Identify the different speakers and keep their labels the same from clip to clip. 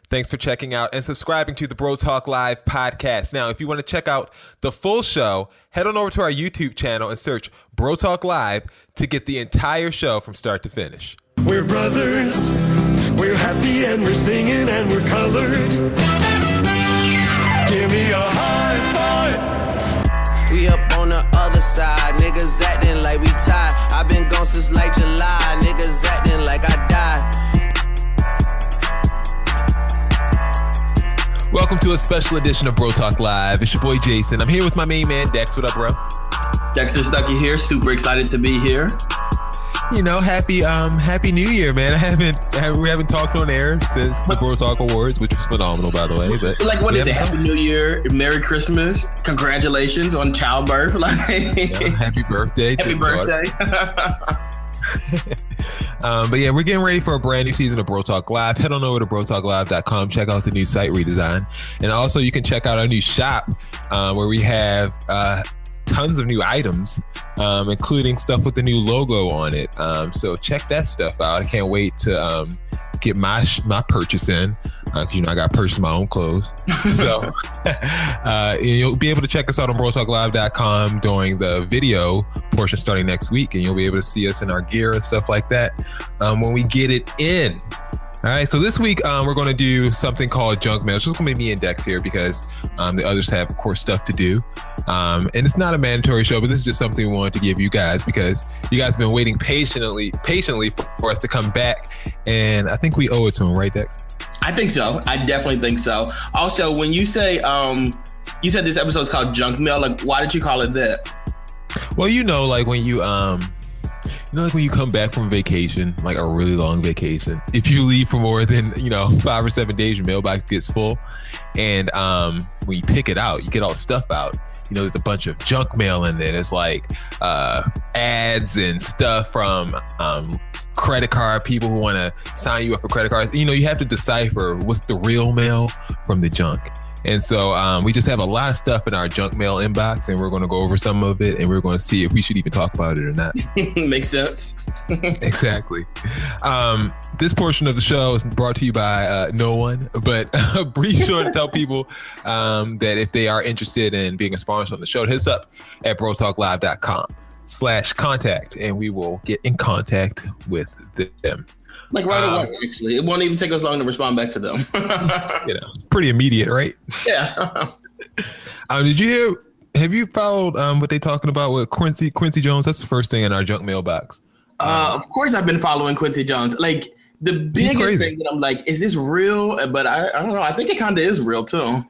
Speaker 1: Thanks for checking out and subscribing to the Bro Talk Live podcast. Now, if you want to check out the full show, head on over to our YouTube channel and search Bro Talk Live to get the entire show from start to finish.
Speaker 2: We're brothers, we're happy and we're singing and we're colored. Give me a high five.
Speaker 3: We up on the other side, niggas acting like we tied. I've been gone since like July, niggas acting like I died.
Speaker 1: Welcome to a special edition of Bro Talk Live. It's your boy Jason. I'm here with my main man Dex. What up, bro?
Speaker 4: Dexter Stuckey here. Super excited to be here.
Speaker 1: You know, happy New Year, man. We haven't talked on air since the Bro Talk Awards, which was phenomenal, by the way. But
Speaker 4: like, what is it? Happy New Year, Merry Christmas, congratulations on childbirth. Like,
Speaker 1: happy birthday!
Speaker 4: Happy birthday!
Speaker 1: But yeah, we're getting ready for a brand new season of Bro Talk Live. Head on over to brotalklive.com. Check out the new site redesign, and also you can check out our new shop where we have tons of new items, including stuff with the new logo on it. So check that stuff out. I can't wait to get my purchase in, because I got to purchase my own clothes. So you'll be able to check us out on brotalklive.com during the video portion starting next week, and you'll be able to see us in our gear and stuff like that when we get it in. All right, so this week we're going to do something called Junk Mail. It's just going to be me and Dex here because the others have, of course, stuff to do. And it's not a mandatory show, but this is just something we wanted to give you guys because you guys have been waiting patiently for us to come back. And I think we owe it to them, right, Dex?
Speaker 4: I think so. I definitely think so. Also, when you say, you said this episode's called Junk Mail, like, why did you call it that?
Speaker 1: Well, like when you... like when you come back from vacation, like a really long vacation, if you leave for more than, 5 or 7 days, your mailbox gets full. And when you pick it out, you get all the stuff out. There's a bunch of junk mail in there. There's like ads and stuff from credit card people who want to sign you up for credit cards. You have to decipher what's the real mail from the junk. And so we just have a lot of stuff in our junk mail inbox, and we're going to go over some of it, and we're going to see if we should even talk about it or not.
Speaker 4: Makes sense.
Speaker 1: Exactly. This portion of the show is brought to you by no one, but be sure to tell people that if they are interested in being a sponsor on the show, hit us up at brotalklive.com/contact, and we will get in contact with them.
Speaker 4: Like right away, actually. It won't even take us long to respond back to them.
Speaker 1: Pretty immediate, right?
Speaker 4: Yeah.
Speaker 1: Have you followed what they're talking about with Quincy Jones? That's the first thing in our junk mailbox.
Speaker 4: Of course, I've been following Quincy Jones. Like, the biggest thing that I'm like, is this real? But I don't know. I think it kind of is real, too.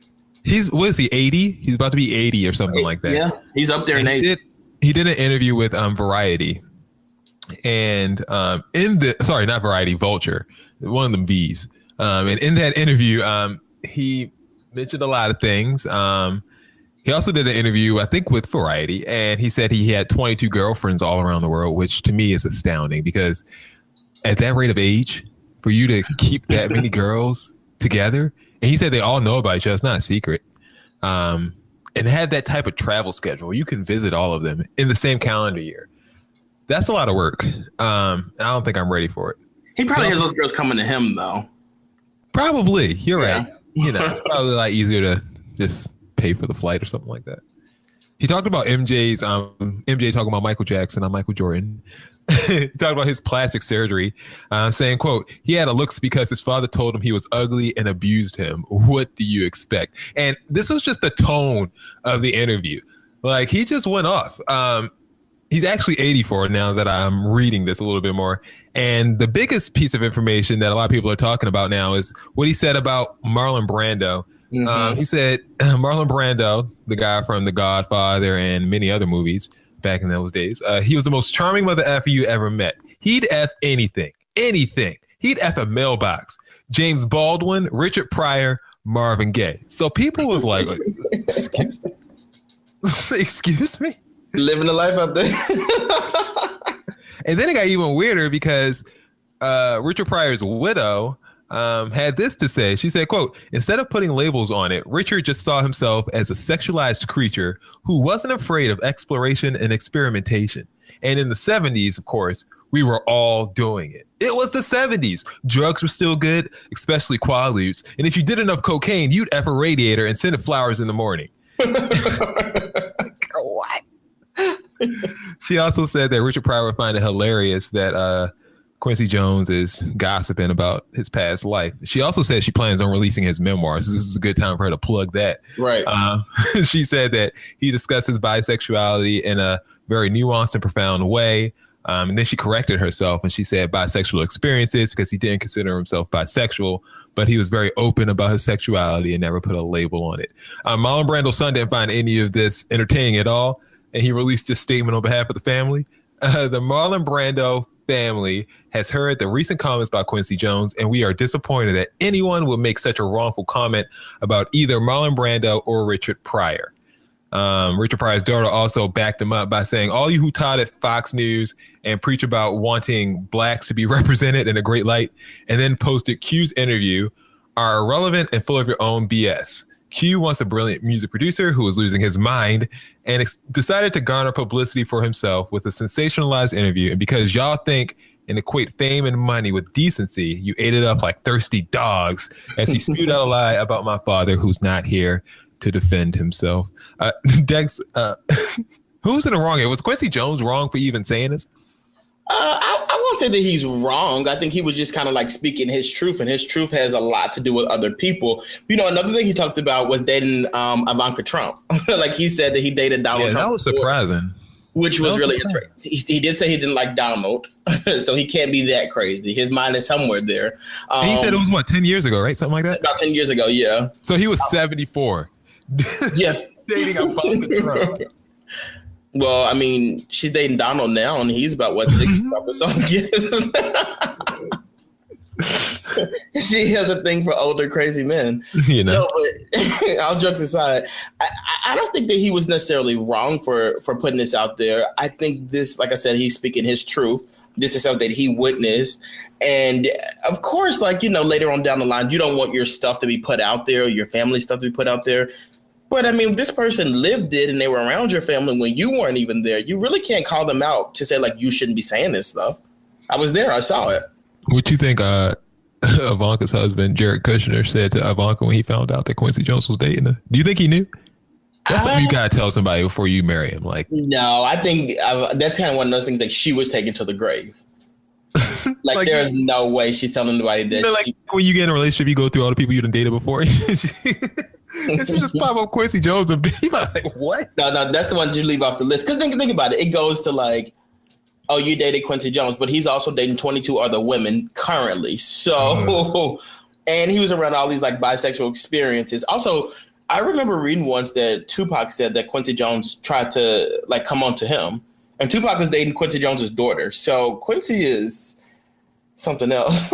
Speaker 1: What is he, 80? He's about to be 80 or something like that.
Speaker 4: Yeah, he's up there in age.
Speaker 1: He did an interview with Variety. And not Variety, Vulture, one of them V's. And in that interview, he mentioned a lot of things. He also did an interview, I think, with Variety, and he said he had 22 girlfriends all around the world, which to me is astounding because at that rate of age, for you to keep that many girls together, and he said they all know about each other, it's not a secret, and have that type of travel schedule, you can visit all of them in the same calendar year. That's a lot of work. I don't think I'm ready for it.
Speaker 4: He probably has those girls coming to him, though.
Speaker 1: Probably. You're right. It's probably a lot easier to just pay for the flight or something like that. He talked about MJ talking about Michael Jackson on Michael Jordan. He talked about his plastic surgery, saying, quote, he had a looks because his father told him he was ugly and abused him. What do you expect? And this was just the tone of the interview. Like, he just went off. He's actually 84 now that I'm reading this a little bit more. And the biggest piece of information that a lot of people are talking about now is what he said about Marlon Brando. Mm-hmm. He said Marlon Brando, the guy from The Godfather and many other movies back in those days, he was the most charming mother effer you ever met. He'd F anything. He'd F a mailbox. James Baldwin, Richard Pryor, Marvin Gaye. So people was like, excuse me? Excuse me?
Speaker 4: Living the life out there.
Speaker 1: And then it got even weirder because Richard Pryor's widow had this to say. She said, quote, instead of putting labels on it, Richard just saw himself as a sexualized creature who wasn't afraid of exploration and experimentation. And in the 70s, of course, We were all doing it. It was the 70s. Drugs were still good, especially Quaaludes. And if you did enough cocaine, you'd F a radiator and send it flowers in the morning. What? She also said that Richard Pryor would find it hilarious that Quincy Jones is gossiping about his past life. She also said she plans on releasing his memoirs. This is a good time for her to plug that.
Speaker 4: Right.
Speaker 1: She said that he discusses bisexuality in a very nuanced and profound way. And then she corrected herself and she said bisexual experiences because he didn't consider himself bisexual, but he was very open about his sexuality and never put a label on it. Marlon Brando's son didn't find any of this entertaining at all, and he released this statement on behalf of the family. The Marlon Brando family has heard the recent comments by Quincy Jones, and we are disappointed that anyone would make such a wrongful comment about either Marlon Brando or Richard Pryor. Richard Pryor's daughter also backed him up by saying, all you who taught at Fox News and preach about wanting blacks to be represented in a great light and then posted Q's interview are irrelevant and full of your own BS. Q wants a brilliant music producer who is losing his mind and decided to garner publicity for himself with a sensationalized interview. And because y'all think and equate fame and money with decency, you ate it up like thirsty dogs as he spewed out a lie about my father who's not here to defend himself. Dex, who's in the wrong here? Was Quincy Jones wrong for even saying this?
Speaker 4: I won't say that he's wrong. I think he was just kind of like speaking his truth, and his truth has a lot to do with other people. You know, another thing he talked about was dating Ivanka Trump. Like he said that he dated Donald Trump.
Speaker 1: That was surprising.
Speaker 4: Which was really interesting. He did say he didn't like Donald, so he can't be that crazy. His mind is somewhere there.
Speaker 1: He said it was, 10 years ago, right? Something like that?
Speaker 4: About 10 years ago, yeah.
Speaker 1: So he was 74.
Speaker 4: Yeah.
Speaker 1: Dating Ivanka Trump.
Speaker 4: Well, I mean, she's dating Donald now, and he's about, 65 or something years. She has a thing for older, crazy men. You know, but all jokes aside, I don't think that he was necessarily wrong for putting this out there. I think this, like I said, he's speaking his truth. This is something that he witnessed. And of course, like, you know, later on down the line, you don't want your stuff to be put out there, your family stuff to be put out there. But I mean, this person lived it and they were around your family when you weren't even there. You really can't call them out to say, like, you shouldn't be saying this stuff. I was there. I saw it.
Speaker 1: What you think Ivanka's husband, Jared Kushner, said to Ivanka when he found out that Quincy Jones was dating her? Do you think he knew? That's something you got to tell somebody before you marry him. Like,
Speaker 4: no, I think that's kind of one of those things that she was taken to the grave. Like there's no way she's telling anybody that.
Speaker 1: Like when you get in a relationship, you go through all the people you done dated before. And she just pop up Quincy Jones and be like, what?
Speaker 4: No, that's the one you leave off the list. Because think about it. It goes to like, oh, you dated Quincy Jones, but he's also dating 22 other women currently. So, and he was around all these like bisexual experiences. Also, I remember reading once that Tupac said that Quincy Jones tried to like come on to him. And Tupac was dating Quincy Jones's daughter. So Quincy is something else.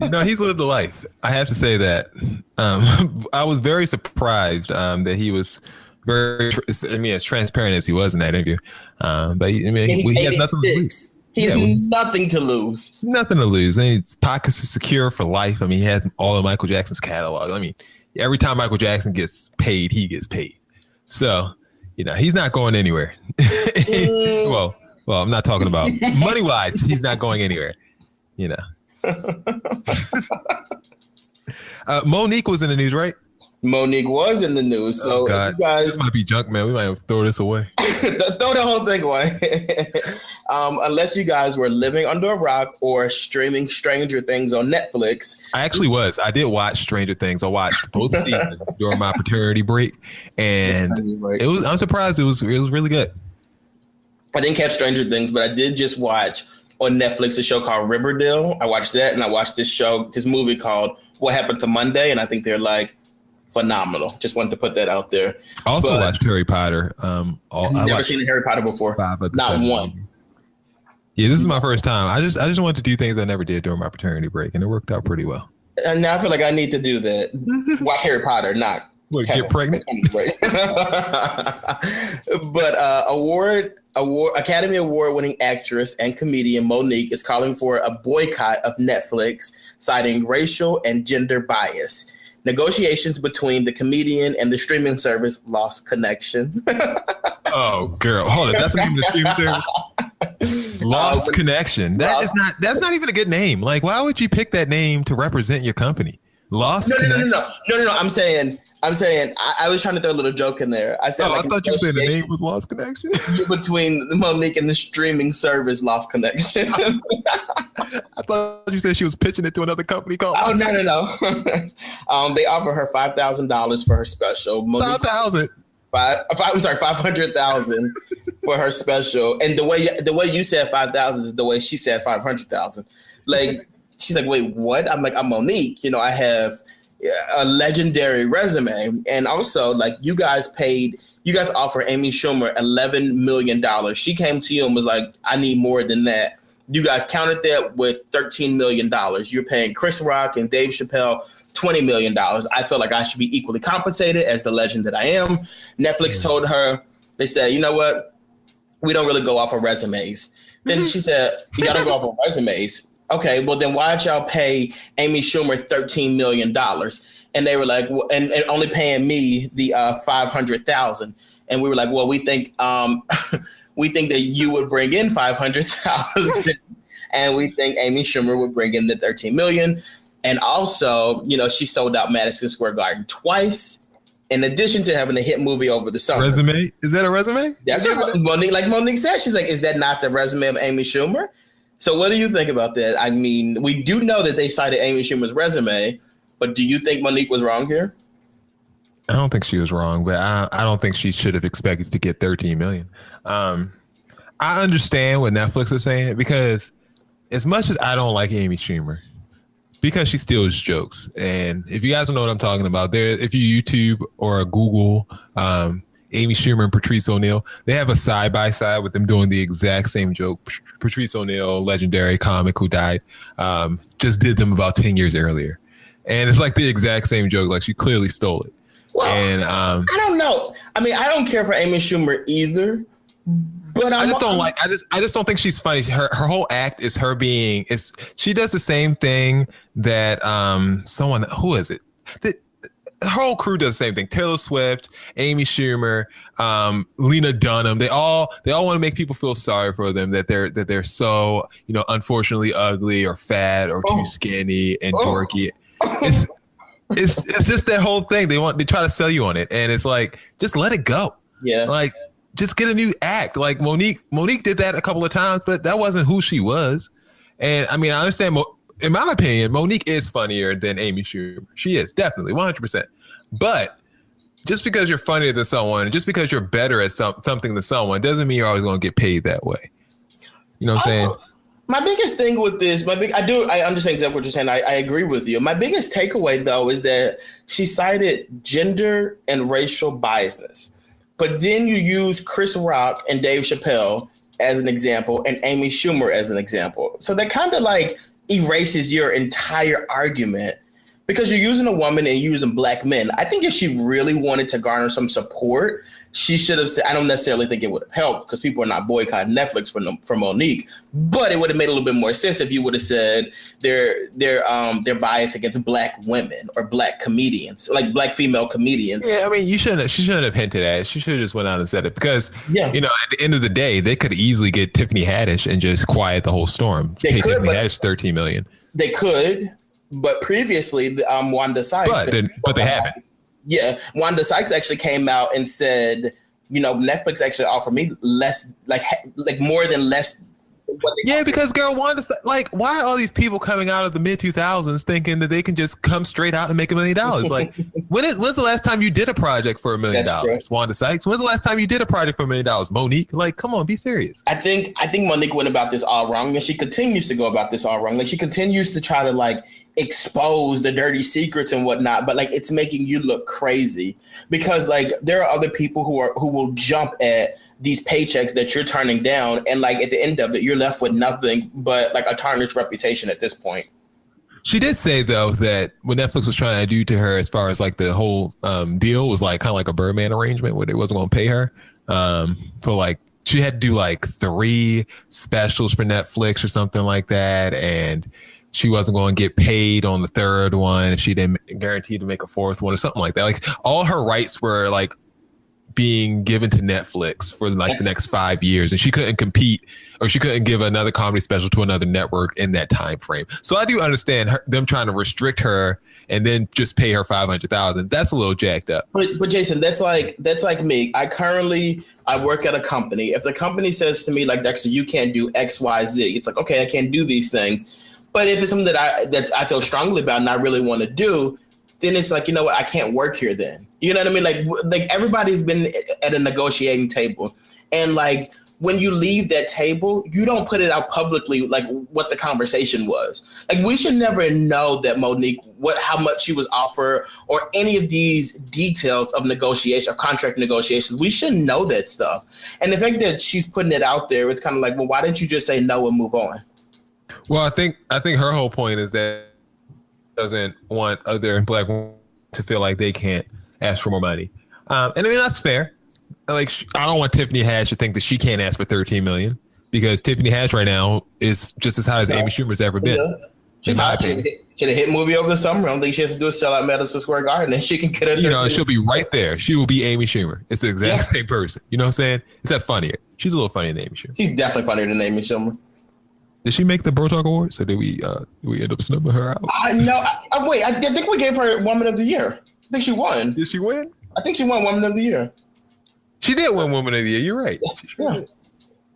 Speaker 1: No, he's lived a life. I have to say that. I was very surprised that he was very, as transparent as he was in that interview. But he has nothing to lose.
Speaker 4: He has nothing to lose.
Speaker 1: Nothing to lose. And his pockets are secure for life. I mean, he has all of Michael Jackson's catalog. I mean, every time Michael Jackson gets paid, he gets paid. So, you know, he's not going anywhere. Well, I'm not talking about money-wise. He's not going anywhere. You know. Monique was in the news, right?
Speaker 4: Monique was in the news. So
Speaker 1: God.
Speaker 4: You guys,
Speaker 1: this might be junk, man. We might throw this away.
Speaker 4: Throw the whole thing away. Unless you guys were living under a rock or streaming Stranger Things on Netflix.
Speaker 1: I actually was. I did watch Stranger Things. I watched both seasons during my paternity break, and it was. I'm surprised it was really good.
Speaker 4: I didn't catch Stranger Things, but I did just watch on Netflix a show called Riverdale. I watched that, and I watched this movie called What Happened to Monday, and I think they're like phenomenal. Just wanted to put that out there.
Speaker 1: I also watched Harry Potter.
Speaker 4: I've never seen Harry Potter before. Not one.
Speaker 1: Yeah, this is my first time. I just wanted to do things I never did during my paternity break, and it worked out pretty well.
Speaker 4: And now I feel like I need to do that. Watch Harry Potter, not
Speaker 1: get pregnant.
Speaker 4: But Academy Award winning actress and comedian Monique is calling for a boycott of Netflix, citing racial and gender bias. Negotiations between the comedian and the streaming service lost connection.
Speaker 1: Oh, girl. Hold on. That's the name of the streaming service? Lost Connection. That's not even a good name. Like, why would you pick that name to represent your company? Lost Connection.
Speaker 4: No. I'm saying I was trying to throw a little joke in there. I said,
Speaker 1: I thought you were saying the name was Lost Connection.
Speaker 4: Between Monique and the streaming service Lost Connection.
Speaker 1: I thought you said she was pitching it to another company called.
Speaker 4: Oh, no. They offer her $5,000 for her special.
Speaker 1: 5,000.
Speaker 4: I'm sorry, 500,000 for her special. And the way you said 5,000 is the way she said 500,000. Like, she's like, wait, what? I'm like, I'm Monique. You know, I have a legendary resume, and also like you guys offer Amy Schumer $11 million. She came to you and was like, I need more than that. You guys counted that with $13 million. You're paying Chris Rock and Dave Chappelle $20 million. I feel like I should be equally compensated as the legend that I am. Netflix told her, they said, you know what? We don't really go off of resumes. Then she said, you got to go off of resumes. Okay, well then why'd y'all pay Amy Schumer $13 million? And they were like, well, and only paying me the $500,000. And we were like, well, we think that you would bring in $500,000, and we think Amy Schumer would bring in the $13 million. And also, you know, she sold out Madison Square Garden twice, in addition to having a hit movie over the summer.
Speaker 1: Resume? Is that a resume?
Speaker 4: That's what Monique, like Monique said. She's like, is that not the resume of Amy Schumer? So what do you think about that? I mean, we do know that they cited Amy Schumer's resume, but do you think Monique was wrong here?
Speaker 1: I don't think she was wrong, but I don't think she should have expected to get 13 million. I understand what Netflix is saying, because as much as I don't like Amy Schumer, because she steals jokes. And if you guys don't know what I'm talking about, if you YouTube or Google Amy Schumer and Patrice O'Neal, they have a side-by-side with them doing the exact same joke. Patrice O'Neal, legendary comic who died, just did them about 10 years earlier. And it's like the exact same joke. Like, she clearly stole it.
Speaker 4: Well,
Speaker 1: and
Speaker 4: I don't know. I mean, I don't care for Amy Schumer either. But I just
Speaker 1: don't think she's funny. Her whole act is her being, she does the same thing that who is it? The whole crew does the same thing. Taylor Swift, Amy Schumer, Lena Dunham. They all want to make people feel sorry for them, that they're so, you know, unfortunately ugly or fat or too skinny and dorky. It's just that whole thing. They try to sell you on it, and it's like, just let it go.
Speaker 4: Yeah.
Speaker 1: Like, just get a new act. Like Monique did that a couple of times, but that wasn't who she was. And I mean, I understand. In my opinion, Monique is funnier than Amy Schumer. She is, definitely, 100%. But just because you're funnier than someone, just because you're better at something than someone, doesn't mean you're always going to get paid that way. You know what I'm saying?
Speaker 4: My biggest thing with this, I understand exactly what you're saying. I agree with you. My biggest takeaway, though, is that she cited gender and racial biasness. But then you use Chris Rock and Dave Chappelle as an example and Amy Schumer as an example. So that kind of like erases your entire argument, because you're using a woman and using black men. I think if she really wanted to garner some support, she should have said, I don't necessarily think it would have helped, because people are not boycotting Netflix for Monique, but it would have made a little bit more sense if you would have said they're biased against black women or black comedians, like black female comedians.
Speaker 1: Yeah, I mean, she shouldn't have hinted at it. She should have just went out and said it, because, you know, at the end of the day, they could easily get Tiffany Haddish and just quiet the whole storm. Pay Tiffany Haddish $13 million.
Speaker 4: They could, but previously, Wanda Sykes.
Speaker 1: But they haven't.
Speaker 4: Yeah, Wanda Sykes actually came out and said, you know, Netflix actually offered me less, like more than less.
Speaker 1: Yeah, because girl, Wanda, like, why are all these people coming out of the mid 2000s thinking that they can just come straight out and make $1 million? Like, when's the last time you did a project for $1 million? Wanda Sykes. When's the last time you did a project for $1 million? Monique, like, come on, be serious.
Speaker 4: I think Monique went about this all wrong, and she continues to go about this all wrong. Like, she continues to try to like expose the dirty secrets and whatnot, but like, it's making you look crazy, because like there are other people who will jump at these paychecks that you're turning down, and like at the end of it, you're left with nothing but like a tarnished reputation at this point.
Speaker 1: She did say though that what Netflix was trying to do to her, as far as like the whole deal, was like kind of like a Birdman arrangement, where they wasn't going to pay her for like, she had to do like 3 specials for Netflix or something like that, and she wasn't going to get paid on the 3rd one. She didn't guarantee to make a 4th one or something like that. Like, all her rights were like being given to Netflix for like the next 5 years, and she couldn't compete, or she couldn't give another comedy special to another network in that time frame. So I do understand them trying to restrict her and then just pay her $500,000. That's a little jacked up.
Speaker 4: But Jason, that's like me. I work at a company. If the company says to me like, Dexter, you can't do X, Y, Z, it's like, okay, I can't do these things. But if it's something that I feel strongly about and I really want to do, then it's like, you know what, I can't work here then. You know what I mean? Like everybody's been at a negotiating table, and like when you leave that table, you don't put it out publicly like what the conversation was. Like we should never know that Monique, how much she was offered or any of these details of negotiation or contract negotiations. We shouldn't know that stuff. And the fact that she's putting it out there, it's kind of like, well, why didn't you just say no and move on?
Speaker 1: Well, I think her whole point is that doesn't want other Black women to feel like they can't ask for more money. And I mean, that's fair. Like, I don't want Tiffany Haddish to think that she can't ask for $13 million, because Tiffany Haddish right now is just as high as Amy Schumer's ever been.
Speaker 4: Yeah. She's hot. She had a hit movie over the summer. I don't think she has to do a sellout Madison Square Garden, and she can get it.
Speaker 1: She'll be right there. She will be Amy Schumer. It's the exact same person. You know what I'm saying? Is that funnier? She's a little funnier than Amy Schumer.
Speaker 4: She's definitely funnier than Amy Schumer.
Speaker 1: Did she make the Bro Talk Awards, or did we end up snubbing her out?
Speaker 4: Wait, I think we gave her Woman of the Year. I think she won.
Speaker 1: Did she win?
Speaker 4: I think she won Woman of the Year.
Speaker 1: She did win Woman of the Year. You're right.
Speaker 4: Yeah.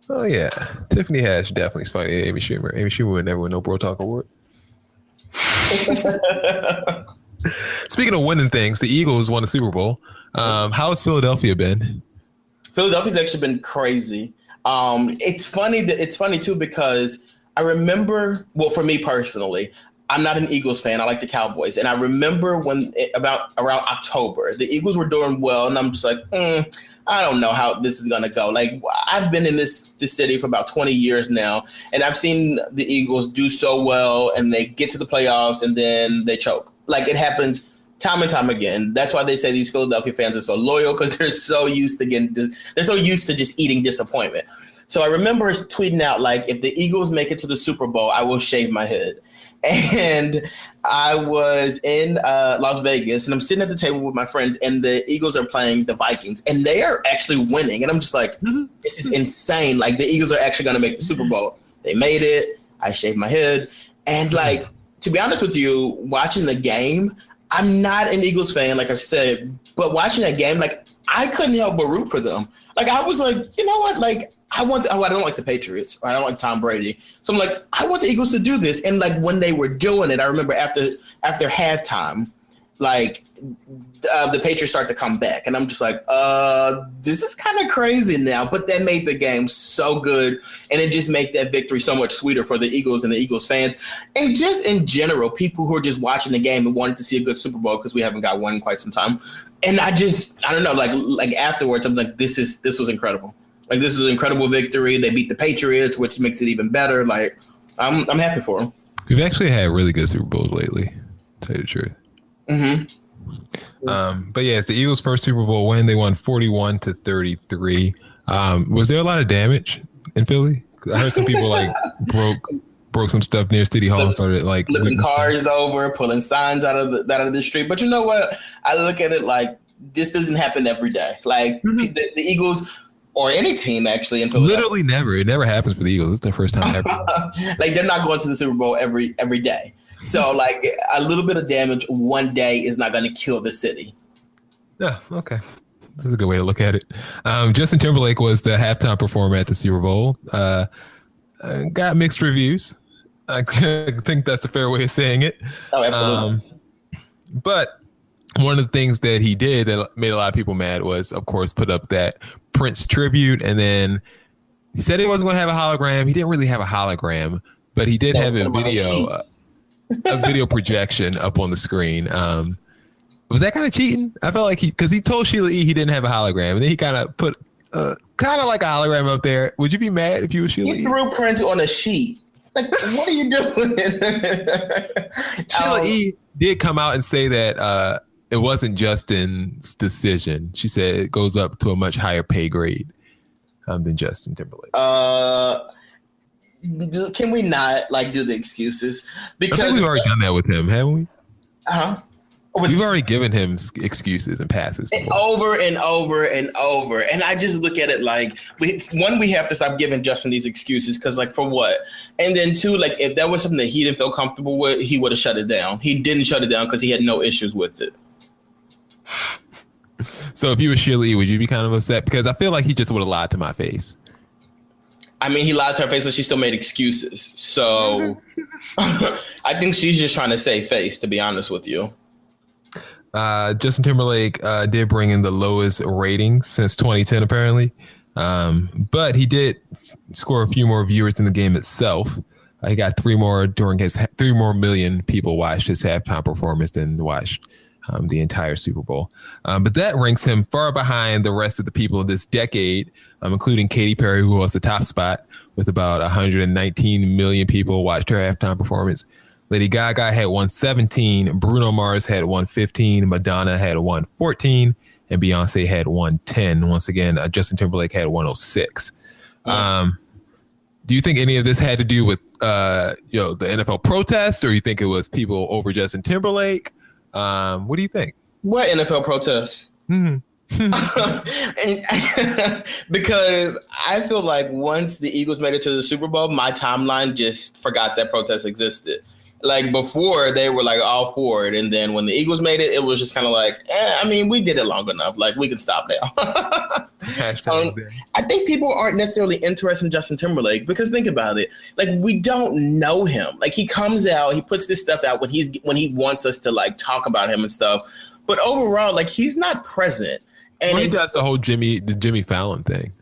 Speaker 1: Oh yeah, Tiffany Haddish definitely is funnier than Amy Schumer. Amy Schumer would never win no Bro Talk Award. Speaking of winning things, the Eagles won the Super Bowl. How has Philadelphia been?
Speaker 4: Philadelphia's actually been crazy. It's funny too, because I remember, well, for me personally, I'm not an Eagles fan. I like the Cowboys. And I remember when around October, the Eagles were doing well. And I'm just like, I don't know how this is going to go. Like, I've been in this city for about 20 years now, and I've seen the Eagles do so well, and they get to the playoffs and then they choke. Like, it happens time and time again. That's why they say these Philadelphia fans are so loyal, because they're so used to just eating disappointment. So I remember tweeting out, like, if the Eagles make it to the Super Bowl, I will shave my head. And I was in Las Vegas, and I'm sitting at the table with my friends, and the Eagles are playing the Vikings, and they are actually winning. And I'm just like, this is insane. Like, the Eagles are actually going to make the Super Bowl. They made it. I shaved my head. And, like, to be honest with you, watching the game, I'm not an Eagles fan, like I've said, but watching that game, like, I couldn't help but root for them. Like, I was like, you know what? Like, I don't like the Patriots, or I don't like Tom Brady. So I'm like, I want the Eagles to do this. And like when they were doing it, I remember after halftime, like the Patriots start to come back. And I'm just like, this is kind of crazy now. But that made the game so good. And it just made that victory so much sweeter for the Eagles and the Eagles fans. And just in general, people who are just watching the game and wanted to see a good Super Bowl, because we haven't got one in quite some time. And I don't know, like afterwards, I'm like, this was incredible. Like, this is an incredible victory. They beat the Patriots, which makes it even better. Like, I'm happy for them.
Speaker 1: We've actually had really good Super Bowls lately, to tell you the truth.
Speaker 4: Mm-hmm.
Speaker 1: But yeah, it's the Eagles' first Super Bowl win. They won 41-33. Was there a lot of damage in Philly? I heard some people like broke some stuff near City Hall and started like
Speaker 4: flipping cars over, pulling signs out of the street. But you know what? I look at it like this doesn't happen every day. Like the Eagles. Or any team, actually, in Philadelphia. Literally
Speaker 1: never. It never happens for the Eagles. It's their first time ever.
Speaker 4: Like, they're not going to the Super Bowl every day. So, like, a little bit of damage one day is not going to kill the city.
Speaker 1: Yeah, okay. That's a good way to look at it. Justin Timberlake was the halftime performer at the Super Bowl. Got mixed reviews. I think that's the fair way of saying it.
Speaker 4: Oh, absolutely.
Speaker 1: But one of the things that he did that made a lot of people mad was, of course, put up that Prince tribute. And then he said he wasn't going to have a hologram. He didn't really have a hologram, but he did have a video projection up on the screen. Was that kind of cheating? I felt like because he told Sheila E. he didn't have a hologram. And then he kind of put kind of like a hologram up there. Would you be mad if you were Sheila E?
Speaker 4: He threw Prince on a sheet. Like, what are you doing?
Speaker 1: Sheila E. did come out and say that it wasn't Justin's decision. She said it goes up to a much higher pay grade than Justin Timberlake.
Speaker 4: Can we not like do the excuses? Because
Speaker 1: I think we've already done that with him, haven't we? We've already given him excuses and passes
Speaker 4: over and over and over. And I just look at it like, we have to stop giving Justin these excuses because, like, for what? And then two, like, if that was something that he didn't feel comfortable with, he would have shut it down. He didn't shut it down because he had no issues with it.
Speaker 1: So if you were Sheila E., would you be kind of upset? Because I feel like he just would have lied to my face.
Speaker 4: I mean, he lied to her face and she still made excuses. So I think she's just trying to save face, to be honest with you.
Speaker 1: Justin Timberlake did bring in the lowest ratings since 2010, apparently. But he did score a few more viewers in the game itself. He got 3 more million people watched his halftime performance than watched the entire Super Bowl. But that ranks him far behind the rest of the people of this decade, including Katy Perry, who was the top spot with about 119 million people watched her halftime performance. Lady Gaga had 117, Bruno Mars had 115, Madonna had 114, and Beyonce had 110. Once again, Justin Timberlake had 106. Yeah. Do you think any of this had to do with the NFL protest, or you think it was people over Justin Timberlake? What do you think?
Speaker 4: What NFL protests? Mm-hmm. Because I feel like once the Eagles made it to the Super Bowl, my timeline just forgot that protest existed. Like before, they were like all for it, and then when the Eagles made it, it was just kind of like, I mean, we did it long enough. Like we can stop now. I think people aren't necessarily interested in Justin Timberlake because think about it. Like we don't know him. Like he comes out, he puts this stuff out when he wants us to like talk about him and stuff. But overall, like he's not present. And
Speaker 1: he does the whole Jimmy Fallon thing.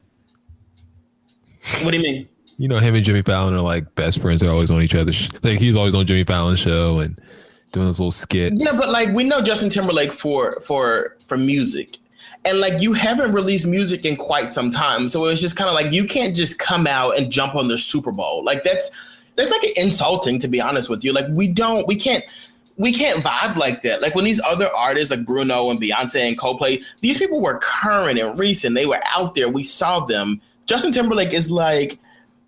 Speaker 4: What do you mean?
Speaker 1: You know, him and Jimmy Fallon are like best friends. They're always on each other's. Like he's always on Jimmy Fallon's show and doing those little skits.
Speaker 4: Yeah, but like we know Justin Timberlake for music, and like you haven't released music in quite some time. So it's just kind of like you can't just come out and jump on the Super Bowl. Like that's like insulting, to be honest with you. Like we can't vibe like that. Like when these other artists like Bruno and Beyonce and Coldplay, these people were current and recent. They were out there. We saw them. Justin Timberlake is like.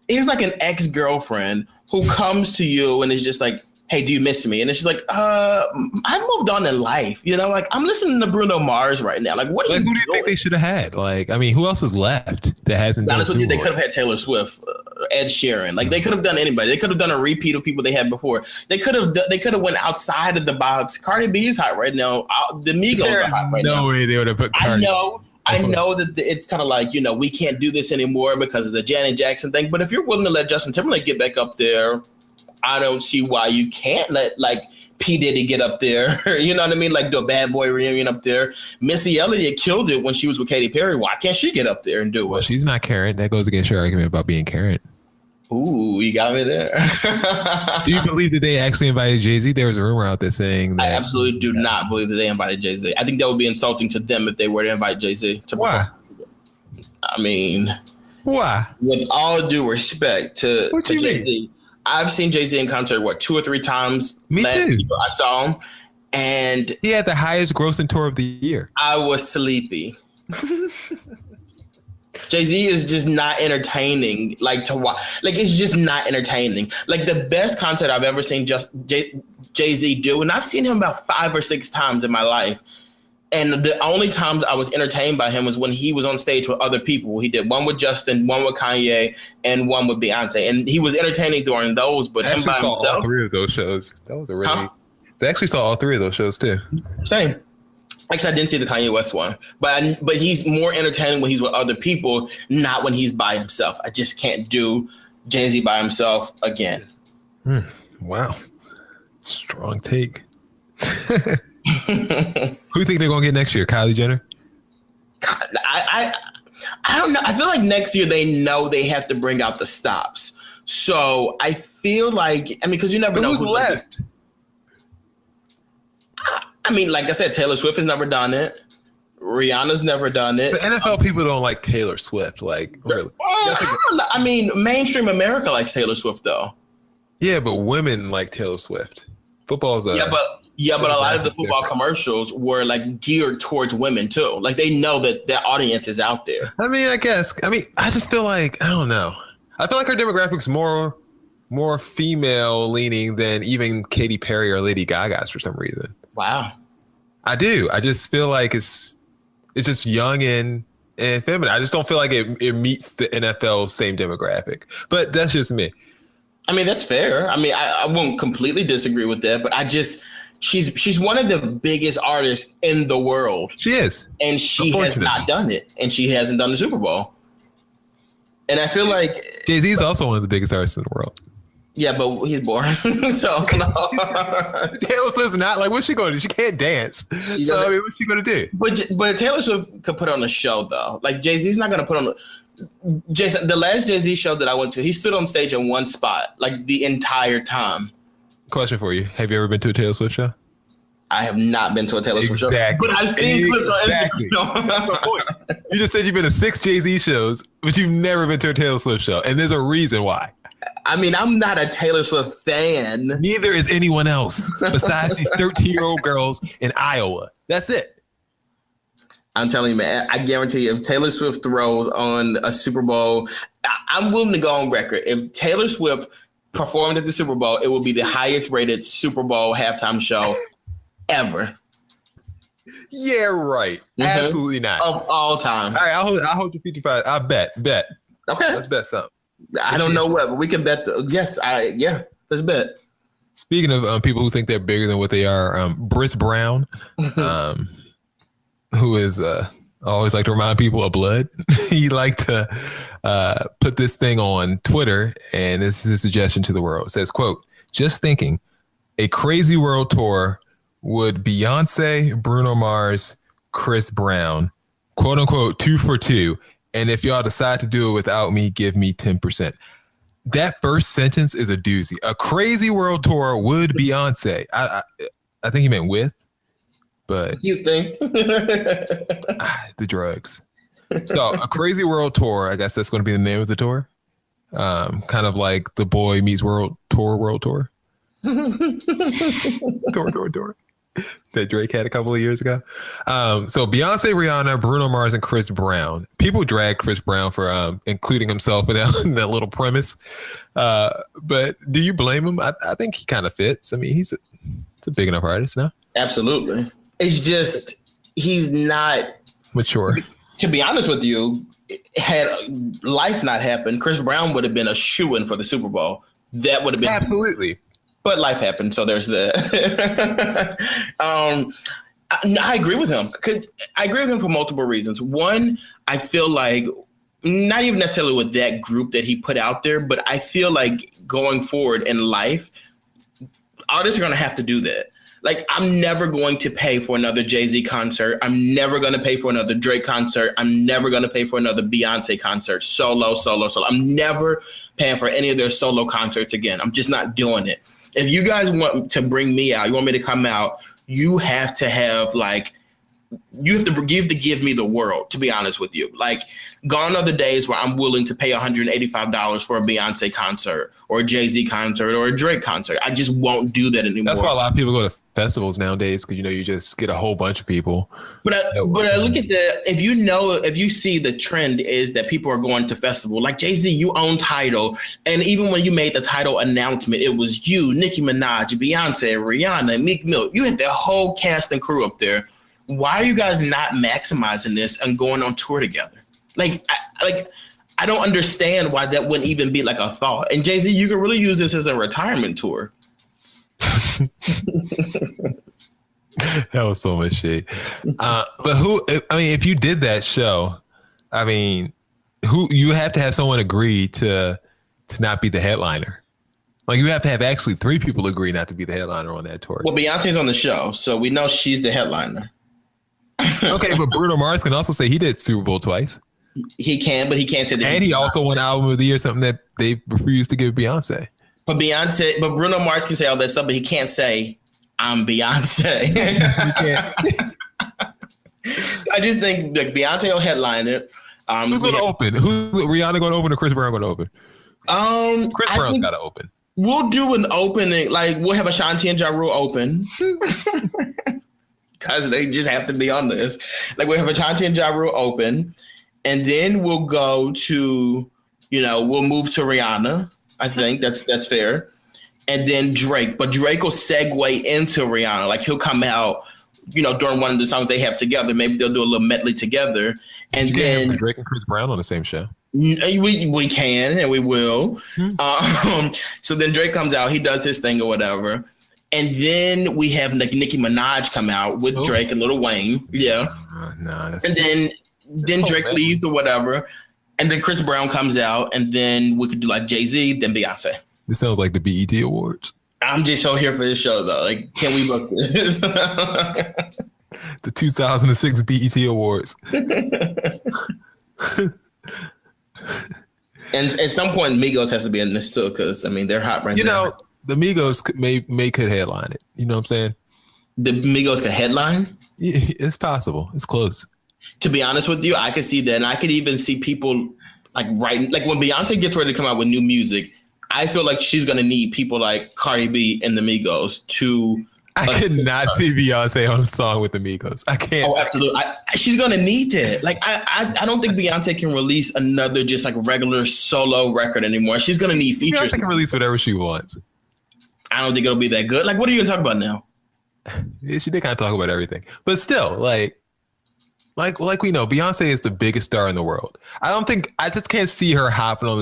Speaker 4: He's like an ex-girlfriend who comes to you and is just like, hey, do you miss me? And it's just like, I've moved on in life. You know, like I'm listening to Bruno Mars right now. Like, what are you doing?
Speaker 1: Who do you think they should have had? Like, I mean, who else is left that hasn't done
Speaker 4: it? They could have had Taylor Swift, Ed Sheeran. Like they could have done anybody. They could have done a repeat of people they had before. They could have went outside of the box. Cardi B is hot right now. The Migos are hot right now.
Speaker 1: No way they would have put Cardi.
Speaker 4: I know that it's kind of like, you know, we can't do this anymore because of the Janet Jackson thing. But if you're willing to let Justin Timberlake get back up there, I don't see why you can't let like P. Diddy get up there. You know what I mean? Like do a Bad Boy reunion up there. Missy Elliott killed it when she was with Katy Perry. Why can't she get up there and do it?
Speaker 1: Well, she's not current. That goes against your argument about being current.
Speaker 4: Ooh, you got me there.
Speaker 1: Do you believe that they actually invited Jay-Z? There was a rumor out there saying that.
Speaker 4: I absolutely do not believe that they invited Jay-Z. I think that would be insulting to them if they were to invite Jay-Z.
Speaker 1: Why?
Speaker 4: I mean,
Speaker 1: why?
Speaker 4: With all due respect to Jay-Z, I've seen Jay-Z in concert, 2 or 3 times.
Speaker 1: Me too.
Speaker 4: I saw him. And
Speaker 1: he had the highest grossing tour of the year.
Speaker 4: I was sleepy. Jay-Z is just not entertaining, like to watch. Like it's just not entertaining. Like the best concert I've ever seen Jay-Z do, and I've seen him about 5 or 6 times in my life. And the only times I was entertained by him was when he was on stage with other people. He did one with Justin, one with Kanye, and one with Beyonce. And he was entertaining during those, but him by himself.
Speaker 1: All 3 of those shows. That was a really. I actually saw all 3 of those shows too.
Speaker 4: Same. Actually, I didn't see the Kanye West one, but he's more entertaining when he's with other people, not when he's by himself. I just can't do Jay-Z by himself again.
Speaker 1: Wow. Strong take. Who do you think they're going to get next year? Kylie Jenner?
Speaker 4: I don't know. I feel like next year they know they have to bring out the stops. So I feel like, I mean, because you never know
Speaker 1: who's left.
Speaker 4: I mean, like I said, Taylor Swift has never done it. Rihanna's never done it.
Speaker 1: But NFL people don't like Taylor Swift. Like, really.
Speaker 4: I don't know. I mean, mainstream America likes Taylor Swift, though.
Speaker 1: Yeah, but women like Taylor Swift. Football's
Speaker 4: but a lot of the football commercials were like geared towards women too. Like they know that their audience is out there.
Speaker 1: I mean, I guess. I mean, I just feel like I don't know. I feel like her demographic's more female leaning than even Katy Perry or Lady Gaga's for some reason.
Speaker 4: Wow.
Speaker 1: I do. I just feel like it's just young and feminine. I just don't feel like it meets the NFL same demographic. But that's just me.
Speaker 4: I mean, that's fair. I mean, I won't completely disagree with that, but she's one of the biggest artists in the world.
Speaker 1: She is.
Speaker 4: And she has not done it. And she hasn't done the Super Bowl. And I feel like
Speaker 1: Jay-Z is also one of the biggest artists in the world.
Speaker 4: Yeah, but he's boring. So no.
Speaker 1: Taylor Swift's not like, what's she going to do? She can't dance. So I mean, what's she going to do?
Speaker 4: But Taylor Swift could put on a show though. Like Jay-Z's not going to put on. Jason, the last Jay-Z show that I went to, he stood on stage in one spot like the entire time.
Speaker 1: Question for you: have you ever been to a Taylor Swift show?
Speaker 4: I have not been to a Taylor Swift show, but I've seen clips on Instagram.
Speaker 1: That's my point. You just said you've been to 6 Jay-Z shows, but you've never been to a Taylor Swift show, and there's a reason why.
Speaker 4: I mean, I'm not a Taylor Swift fan.
Speaker 1: Neither is anyone else besides these 13-year-old girls in Iowa. That's it.
Speaker 4: I'm telling you, man, I guarantee you, if Taylor Swift throws on a Super Bowl, I'm willing to go on record. If Taylor Swift performed at the Super Bowl, it would be the highest rated Super Bowl halftime show ever.
Speaker 1: Yeah, right. Mm-hmm. Absolutely not.
Speaker 4: Of all time.
Speaker 1: All right, I'll hold you 55. I bet.
Speaker 4: Okay.
Speaker 1: Let's bet something.
Speaker 4: I don't know what, but we can bet. Let's bet.
Speaker 1: Speaking of people who think they're bigger than what they are, Briss Brown, who is always like to remind people of blood. He liked to put this thing on Twitter, and this is a suggestion to the world. It says, quote, just thinking, a crazy world tour would Beyonce, Bruno Mars, Chris Brown, quote unquote, 2 for 2. And if y'all decide to do it without me, give me 10%. That first sentence is a doozy. A crazy world tour would Beyonce. I think he meant with, but
Speaker 4: you think
Speaker 1: the drugs. So a crazy world tour. I guess that's going to be the name of the tour. Kind of like the Boy Meets World Tour. tour. That Drake had a couple of years ago. So Beyonce, Rihanna, Bruno Mars, and Chris Brown. People drag Chris Brown for including himself in that little premise. But do you blame him? I think he kind of fits. I mean, he's a big enough artist now.
Speaker 4: Absolutely. It's just he's not
Speaker 1: mature.
Speaker 4: To be honest with you, had life not happened, Chris Brown would have been a shoo-in for the Super Bowl. That would have been
Speaker 1: absolutely.
Speaker 4: But life happened, so there's that. I agree with him. I agree with him for multiple reasons. One, I feel like not even necessarily with that group that he put out there, but I feel like going forward in life, artists are going to have to do that. Like, I'm never going to pay for another Jay-Z concert. I'm never going to pay for another Drake concert. I'm never going to pay for another Beyonce concert. Solo. I'm never paying for any of their solo concerts again. I'm just not doing it. If you guys want to bring me out, you want me to come out, you have to have you have to give me the world, to be honest with you. Like, gone are the days where I'm willing to pay $185 for a Beyonce concert or a Jay-Z concert or a Drake concert. I just won't do that anymore.
Speaker 1: That's why a lot of people go to festivals nowadays, because you just get a whole bunch of people.
Speaker 4: But I look at if you see the trend is that people are going to festival, like Jay-Z, you own Tidal, and even when you made the Tidal announcement, it was you, Nicki Minaj, Beyonce, Rihanna, Meek Mill. You had the whole cast and crew up there. Why are you guys not maximizing this and going on tour together? I don't understand why that wouldn't even be like a thought. And Jay-Z, you could really use this as a retirement tour.
Speaker 1: That was so much shit. But if you did that show, you have to have someone agree to not be the headliner. Like, you have to have actually 3 people agree not to be the headliner on that tour.
Speaker 4: Well, Beyonce's on the show, so we know she's the headliner.
Speaker 1: Okay, but Bruno Mars can also say he did Super Bowl twice.
Speaker 4: He can, but he can't say that.
Speaker 1: And he also won Album of the Year, something that they refused to give Beyonce.
Speaker 4: But Bruno Mars can say all that stuff, but he can't say, I'm Beyonce.
Speaker 1: He can't.
Speaker 4: I just think like Beyonce will headline it.
Speaker 1: Who's going to open? Who's Rihanna going to open or Chris Brown going to open? Chris Brown's got to open.
Speaker 4: We'll do an opening, like we'll have Ashanti and Ja Rule open. Because they just have to be on this. Like, we'll have Ashanti and Ja Rule open. And then we'll go to, we'll move to Rihanna. I think that's fair. And then Drake. But Drake will segue into Rihanna. Like, he'll come out during one of the songs they have together, maybe they'll do a little medley together. And then
Speaker 1: Drake and Chris Brown on the same show.
Speaker 4: We can and we will. So then Drake comes out, he does his thing or whatever. And then we have Nicki Minaj come out with Drake and Lil Wayne. Yeah. And then Drake leaves or whatever. And then Chris Brown comes out, and then we could do like Jay-Z, then Beyonce.
Speaker 1: This sounds like the BET Awards.
Speaker 4: I'm just so here for this show, though. Like, can we book this?
Speaker 1: The 2006 BET Awards.
Speaker 4: And at some point, Migos has to be in this too, because I mean they're hot right now.
Speaker 1: The Migos could headline it. You know what I'm saying?
Speaker 4: The Migos could headline?
Speaker 1: Yeah, it's possible. It's close.
Speaker 4: To be honest with you, I could see that, and I could even see people when Beyonce gets ready to come out with new music. I feel like she's gonna need people like Cardi B and the Migos to.
Speaker 1: I could not see Beyonce on a song with the Migos. I can't.
Speaker 4: Oh, absolutely. She's gonna need that. Like, I don't think Beyonce can release another just like regular solo record anymore. She's gonna need features.
Speaker 1: Beyonce can release whatever she wants.
Speaker 4: I don't think it'll be that good. Like, what are you gonna talk about now?
Speaker 1: Yeah, she did kind of talk about everything, but still, like we know, Beyonce is the biggest star in the world. I just can't see her hopping on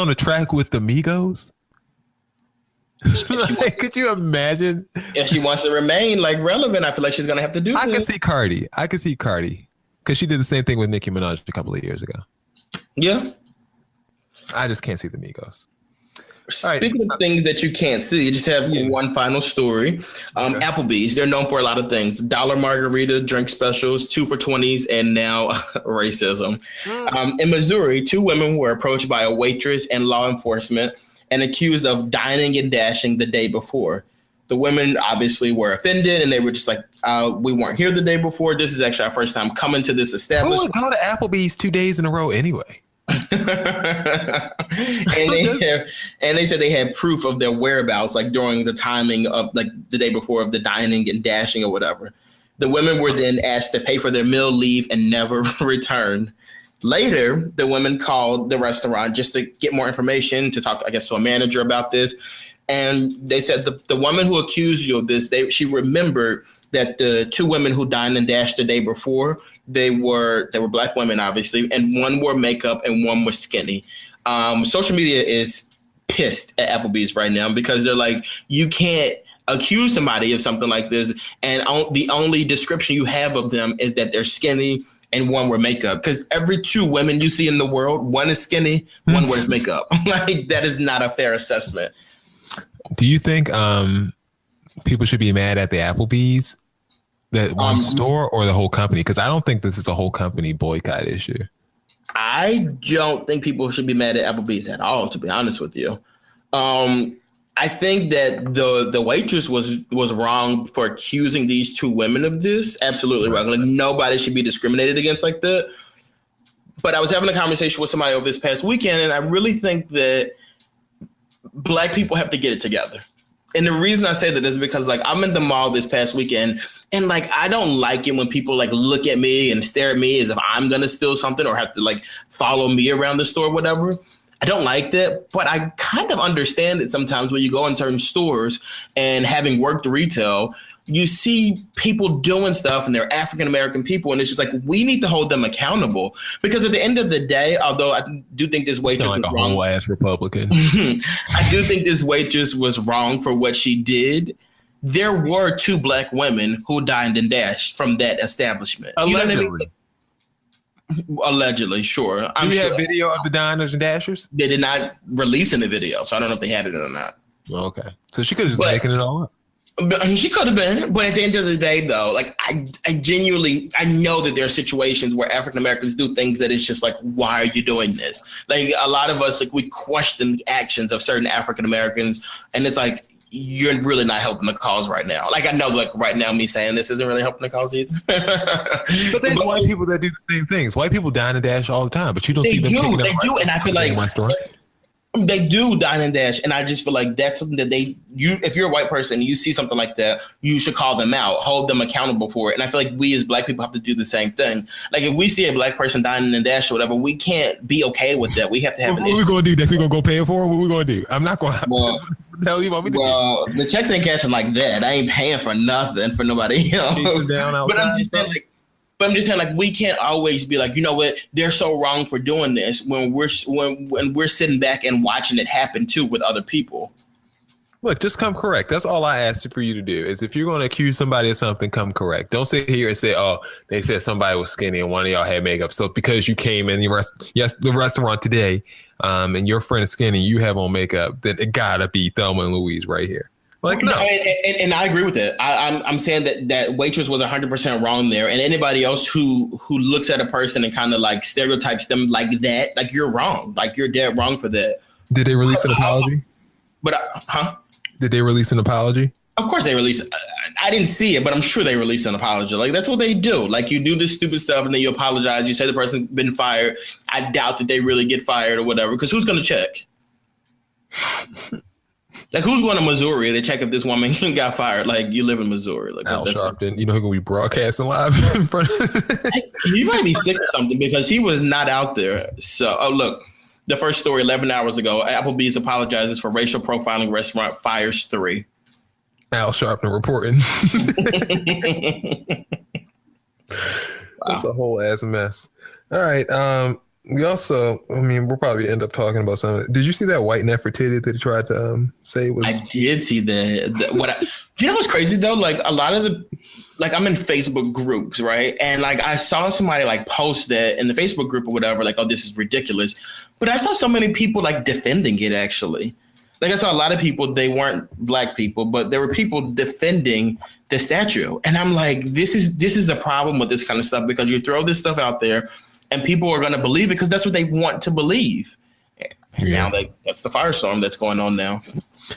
Speaker 1: the track with the Migos. Like, could you imagine?
Speaker 4: If she wants to remain like relevant, I feel like she's gonna have to do.
Speaker 1: I can see Cardi because she did the same thing with Nicki Minaj a couple of years ago.
Speaker 4: Yeah,
Speaker 1: I just can't see the Migos.
Speaker 4: Speaking of things that you can't see, you just have one final story. Applebee's, they're known for a lot of things: dollar margarita, drink specials, 2 for $20s, and now racism. In Missouri, 2 women were approached by a waitress and law enforcement and accused of dining and dashing the day before. The women obviously were offended, and they were just like, we weren't here the day before. This is actually our first time coming to this establishment.
Speaker 1: Who would go to Applebee's 2 days in a row anyway?
Speaker 4: And they said they had proof of their whereabouts, like during the timing of like the day before of the dining and dashing or whatever. The women were then asked to pay for their meal, leave, and never return. Later, the women called the restaurant just to get more information, to talk, I guess, to a manager about this. And they said the woman who accused you of this, she remembered that the 2 women who dined and dashed the day before, they were Black women, obviously, and one wore makeup and one was skinny. Social media is pissed at Applebee's right now because they're like, you can't accuse somebody of something like this, and the only description you have of them is that they're skinny and one wear makeup. Because every 2 women you see in the world, one is skinny, one wears makeup. Like, that is not a fair assessment.
Speaker 1: Do you think people should be mad at the Applebee's, that one store, or the whole company? Because I don't think this is a whole company boycott issue.
Speaker 4: I don't think people should be mad at Applebee's at all, to be honest with you. I think that the waitress was wrong for accusing these 2 women of this. Absolutely wrong. Like, nobody should be discriminated against like that. But I was having a conversation with somebody over this past weekend, and I really think that Black people have to get it together. And the reason I say that is because, like, I'm in the mall this past weekend, and like, I don't like it when people like look at me and stare at me as if I'm gonna steal something or have to like follow me around the store, whatever. I don't like that, but I kind of understand it sometimes when you go in certain stores, and having worked retail, you see people doing stuff and they're African-American people, and it's just like, we need to hold them accountable, because at the end of the day, although I do think this waitress
Speaker 1: was
Speaker 4: wrong,
Speaker 1: whole ass Republican.
Speaker 4: I do think this waitress was wrong for what she did. There were 2 Black women who dined and dashed from that establishment.
Speaker 1: Allegedly.
Speaker 4: You know what I mean? Allegedly, sure.
Speaker 1: Do we have video of the diners and dashers?
Speaker 4: They did not release any video, so I don't know if they had it or not.
Speaker 1: Okay, so she could have just making it all up.
Speaker 4: She could have been, but at the end of the day, though, like, I genuinely, I know that there are situations where African Americans do things that it's just like, why are you doing this? Like, a lot of us, like, we question the actions of certain African Americans, and it's like, you're really not helping the cause right now. Like, I know, like, right now, me saying this isn't really helping the cause either.
Speaker 1: But there's white people that do the same things. White people dine and dash all the time, but you don't see them kicking up.
Speaker 4: They do, and I feel like They do dine and dash, and I just feel like that's something that if you're a white person, you see something like that, you should call them out, hold them accountable for it. And I feel like we as black people have to do the same thing. Like if we see a black person dining and dash or whatever, we can't be okay with that. We have to have.
Speaker 1: What we gonna do? That's we gonna go pay it for? What we gonna do? I'm not gonna.
Speaker 4: Well,
Speaker 1: what the hell you want me to do?
Speaker 4: The checks ain't cashing like that. I ain't paying for nothing for nobody else. But I'm just saying, like, we can't always be like, you know what, they're so wrong for doing this when we're sitting back and watching it happen too with other people.
Speaker 1: Look, just come correct. That's all I asked for you to do. Is if you're going to accuse somebody of something, come correct. Don't sit here and say, "Oh, they said somebody was skinny and one of y'all had makeup." So because you came in the restaurant today, and your friend is skinny, you have on makeup, then it gotta be Thelma and Louise right here. Like, no.
Speaker 4: And I agree with that. I'm saying that waitress was 100% wrong there. And anybody else who looks at a person and kind of like stereotypes them like that, like you're wrong. Like you're dead wrong for that.
Speaker 1: Did they release an apology? Did they release an apology?
Speaker 4: Of course they released. I didn't see it, but I'm sure they released an apology. Like that's what they do. Like you do this stupid stuff and then you apologize. You say the person's been fired. I doubt that they really get fired or whatever. Because who's going to check? Like, who's going to Missouri to check if this woman got fired? Like, you live in Missouri. Like,
Speaker 1: Al Sharpton, you know, who's going to be broadcasting live in front of
Speaker 4: He might be sick or something because he was not out there. So, look, the first story 11 hours ago, Applebee's apologizes for racial profiling restaurant, fires 3.
Speaker 1: Al Sharpton reporting. That's a whole ass mess. All right. We also, we'll probably end up talking about something. Did you see that white Nefertiti that he tried to say was?
Speaker 4: I did see that. You know what's crazy though? Like a lot of I'm in Facebook groups, right? And like I saw somebody like post that in the Facebook group or whatever, like, oh, this is ridiculous. But I saw so many people like defending it actually. Like I saw a lot of people, they weren't black people, but there were people defending the statue. And I'm like, this is the problem with this kind of stuff because you throw this stuff out there. And people are going to believe it because that's what they want to believe. And now that's the firestorm that's going on now.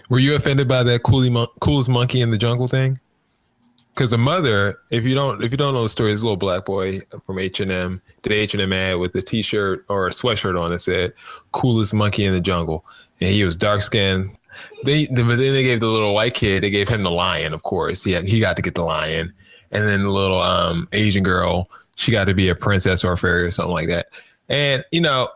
Speaker 1: Were you offended by that coolest monkey in the jungle thing? Because the mother, if you don't know the story, this little black boy from H&M did H&M ad with a T-shirt or a sweatshirt on that said "coolest monkey in the jungle," and he was dark skinned. But then they gave the little white kid, they gave him the lion. Of course, he got to get the lion, and then the little Asian girl, she got to be a princess or a fairy or something like that. And, you know,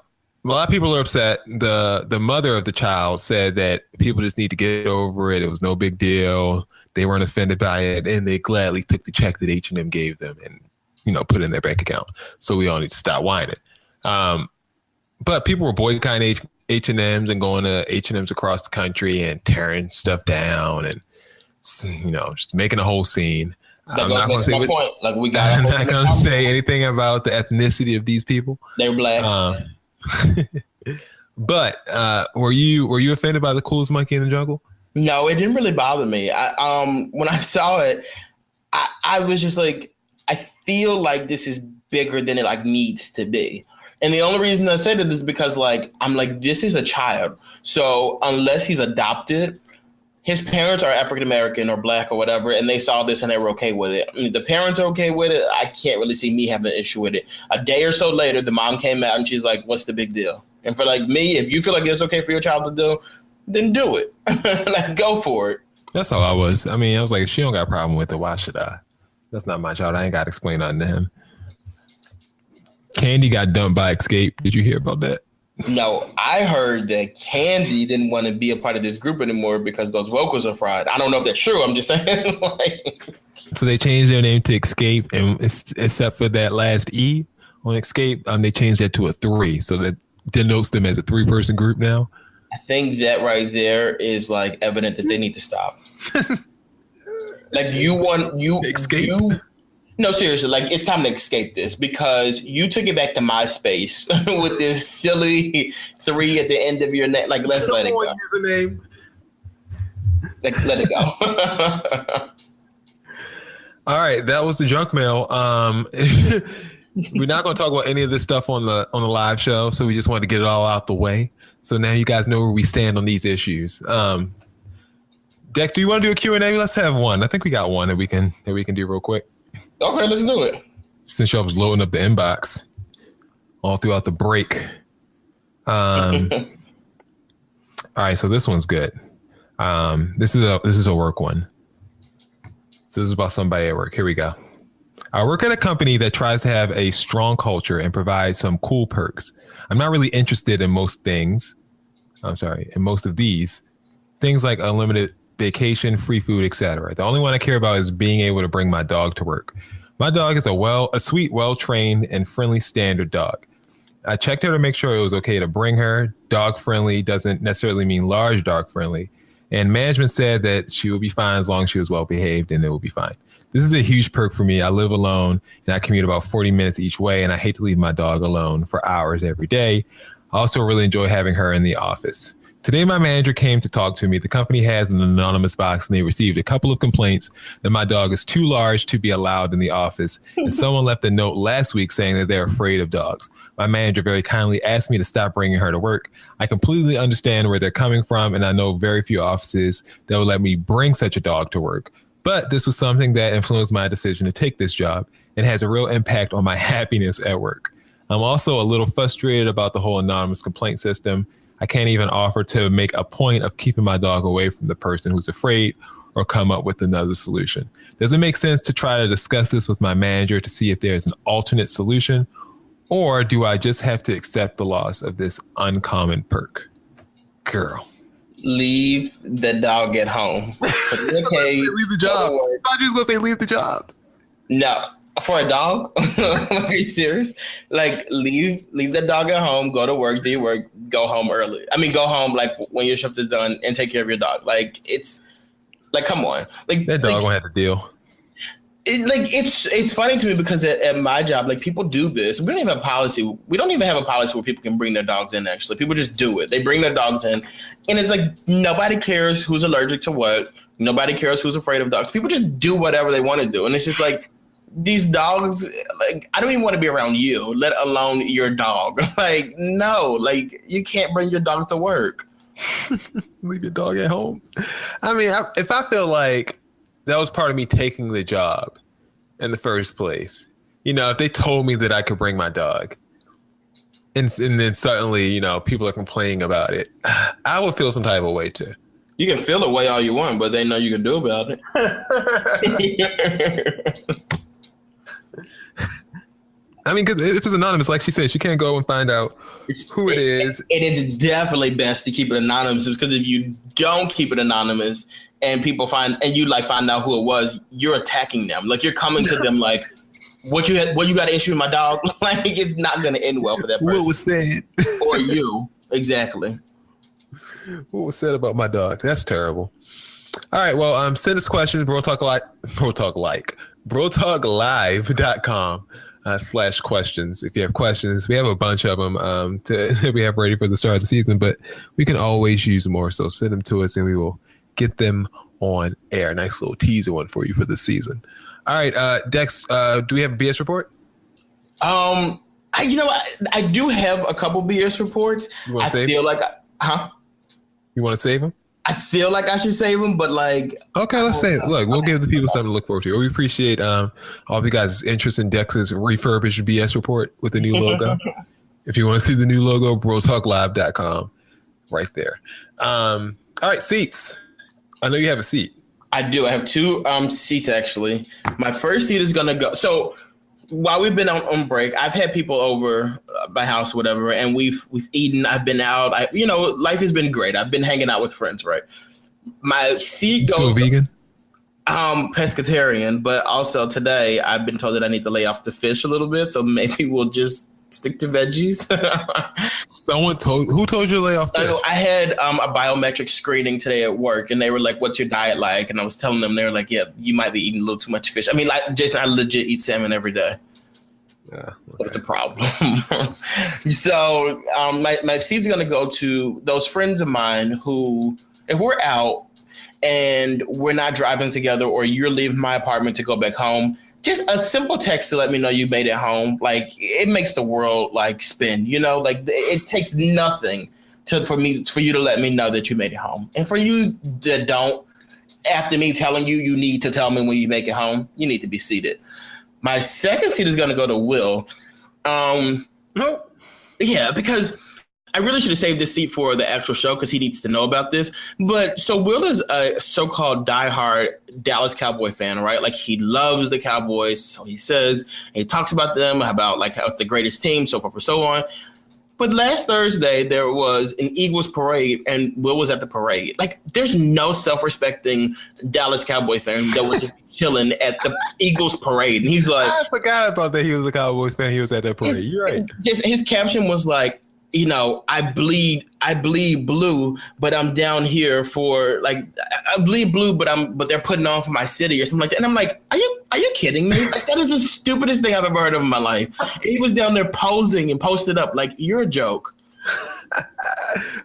Speaker 1: a lot of people are upset. The mother of the child said that people just need to get over it. It was no big deal. They weren't offended by it. And they gladly took the check that H&M gave them and, you know, put it in their bank account. So we all need to stop whining. But people were boycotting H&Ms and going to H&Ms across the country and tearing stuff down and, you know, just making a whole scene. I'm not going to say anything about the ethnicity of these people.
Speaker 4: They're black.
Speaker 1: But were you offended by the coolest monkey in the jungle?
Speaker 4: No, it didn't really bother me. When I saw it, I was just like, I feel like this is bigger than it like needs to be. And the only reason I said it is because like I'm like, this is a child. So unless he's adopted, his parents are African American or black or whatever, and they saw this and they were okay with it. I mean, the parents are okay with it. I can't really see me having an issue with it. A day or so later, the mom came out and she's like, "What's the big deal?" And for like me, if you feel like it's okay for your child to do, then do it. Like, go for it.
Speaker 1: That's how I was. I mean, I was like, if she don't got a problem with it, why should I? That's not my child. I ain't got to explain nothing to him. Candy got dumped by Escape. Did you hear about that?
Speaker 4: No, I heard that Candy didn't want to be a part of this group anymore because those vocals are fried. I don't know if that's true. I'm just saying.
Speaker 1: So they changed their name to Escape, and except for that last E on Escape, they changed that to a 3. So that denotes them as a 3-person group now.
Speaker 4: I think that right there is like evident that they need to stop. Like Escape. No, seriously, like it's time to escape this because you took it back to MySpace with this silly 3 at the end of your name. Like, let's let it go.
Speaker 1: Username.
Speaker 4: Like, let it go.
Speaker 1: All right, that was the junk mail. We're not going to talk about any of this stuff on the live show, so we just wanted to get it all out the way. So now you guys know where we stand on these issues. Dex, do you want to do a Q&A? Let's have one. I think we got one that we can do real quick.
Speaker 4: Okay, let's do it.
Speaker 1: Since y'all was loading up the inbox all throughout the break. All right, so this one's good. This is a work one. So this is about somebody at work. Here we go. I work at a company that tries to have a strong culture and provide some cool perks. I'm not really interested in most things. In most of these things like unlimited vacation, free food, etc. The only one I care about is being able to bring my dog to work. My dog is a sweet, well-trained and friendly standard dog. I checked her to make sure it was okay to bring her. Dog friendly doesn't necessarily mean large dog friendly. And management said that she would be fine as long as she was well behaved and it will be fine. This is a huge perk for me. I live alone and I commute about 40 minutes each way, and I hate to leave my dog alone for hours every day. I also really enjoy having her in the office. Today, my manager came to talk to me. The company has an anonymous box, and they received a couple of complaints that my dog is too large to be allowed in the office. And someone left a note last week saying that they're afraid of dogs. My manager very kindly asked me to stop bringing her to work. I completely understand where they're coming from, and I know very few offices that will let me bring such a dog to work. But this was something that influenced my decision to take this job and has a real impact on my happiness at work. I'm also a little frustrated about the whole anonymous complaint system. I can't even offer to make a point of keeping my dog away from the person who's afraid or come up with another solution. Does it make sense to try to discuss this with my manager to see if there's an alternate solution? Or do I just have to accept the loss of this uncommon perk? Girl.
Speaker 4: Leave the dog at home. Okay,
Speaker 1: leave the job. I thought you was going to say leave the job.
Speaker 4: No. For a dog? Are you serious? Like, leave the dog at home, go to work, do your work, go home early. I mean, go home like when your shift is done and take care of your dog. Like, it's like, come on. Like
Speaker 1: that dog won't have to deal.
Speaker 4: It's funny to me because at my job, like, people do this. We don't even have a policy. We don't even have a policy where people can bring their dogs in, actually. People just do it. They bring their dogs in. And it's like, nobody cares who's allergic to what. Nobody cares who's afraid of dogs. People just do whatever they want to do. And it's just like, these dogs, like, I don't even want to be around you, let alone your dog. Like, no, like, you can't bring your dog to work.
Speaker 1: Leave your dog at home. I mean, if I feel like that was part of me taking the job in the first place, you know, if they told me that I could bring my dog and then suddenly, you know, people are complaining about it, I would feel some type of way too.
Speaker 4: You can feel the way all you want, but they know you can do about it.
Speaker 1: I mean, because if it's anonymous, like she said, she can't go and find out who it is.
Speaker 4: It is definitely best to keep it anonymous, because if you don't keep it anonymous and people find out who it was, you're attacking them. Like, you're coming to them like, what you got an issue with my dog? Like, it's not going to end well for that person.
Speaker 1: What was said?
Speaker 4: Or you. Exactly.
Speaker 1: What was said about my dog? That's terrible. All right. Well, send us questions. BroTalkLive.com/questions. If you have questions, we have a bunch of them that we have ready for the start of the season, but we can always use more. So send them to us and we will get them on air. Nice little teaser one for you for this season. All right. Dex, do we have a BS report?
Speaker 4: I do have a couple BS reports.
Speaker 1: You want to save
Speaker 4: them?
Speaker 1: You want to save them?
Speaker 4: I feel like I should save them, but like...
Speaker 1: Okay, let's save it. Look, we'll give the people something to look forward to. We appreciate all of you guys' interest in Dex's refurbished BS report with the new logo. If you want to see the new logo, BroTalkLive.com right there. All right, seats. I know you have a seat.
Speaker 4: I do. I have two seats, actually. My first seat is going to go... So while we've been on break, I've had people over my house, whatever, and we've eaten. I've been out. Life has been great. I've been hanging out with friends, right? My seat goes...
Speaker 1: Still vegan?
Speaker 4: Pescatarian, but also today I've been told that I need to lay off the fish a little bit, so maybe we'll just stick to veggies.
Speaker 1: Who told you to lay off fish?
Speaker 4: I had a biometric screening today at work, and they were like, "What's your diet like?" And I was telling them, they were like, "Yeah, you might be eating a little too much fish." I mean, like, Jason, I legit eat salmon every day. Yeah, so it's a problem. So my seat's gonna go to those friends of mine who, if we're out and we're not driving together, or you're leaving my apartment to go back home, just a simple text to let me know you made it home. Like, it makes the world like spin, you know, like it takes nothing for you to let me know that you made it home. And for you that don't, after me telling you, you need to tell me when you make it home, you need to be seated. My second seat is going to go to Will. Yeah, because I really should have saved this seat for the actual show because he needs to know about this. But so Will is a so-called diehard Dallas Cowboy fan, right? Like he loves the Cowboys, so he says, and he talks about them, about like how it's the greatest team, so forth and so on. But last Thursday, there was an Eagles parade, and Will was at the parade. Like, there's no self-respecting Dallas Cowboy fan that was just chilling at the Eagles parade. And he's like...
Speaker 1: I forgot about that he was a Cowboys fan. He was at that parade. You're right.
Speaker 4: His caption was like, you know, I bleed blue, but I'm down here for like I bleed blue, but they're putting on for my city or something like that. And I'm like, are you kidding me? Like, that is the stupidest thing I've ever heard of in my life. And he was down there posing and posted up like, you're a joke.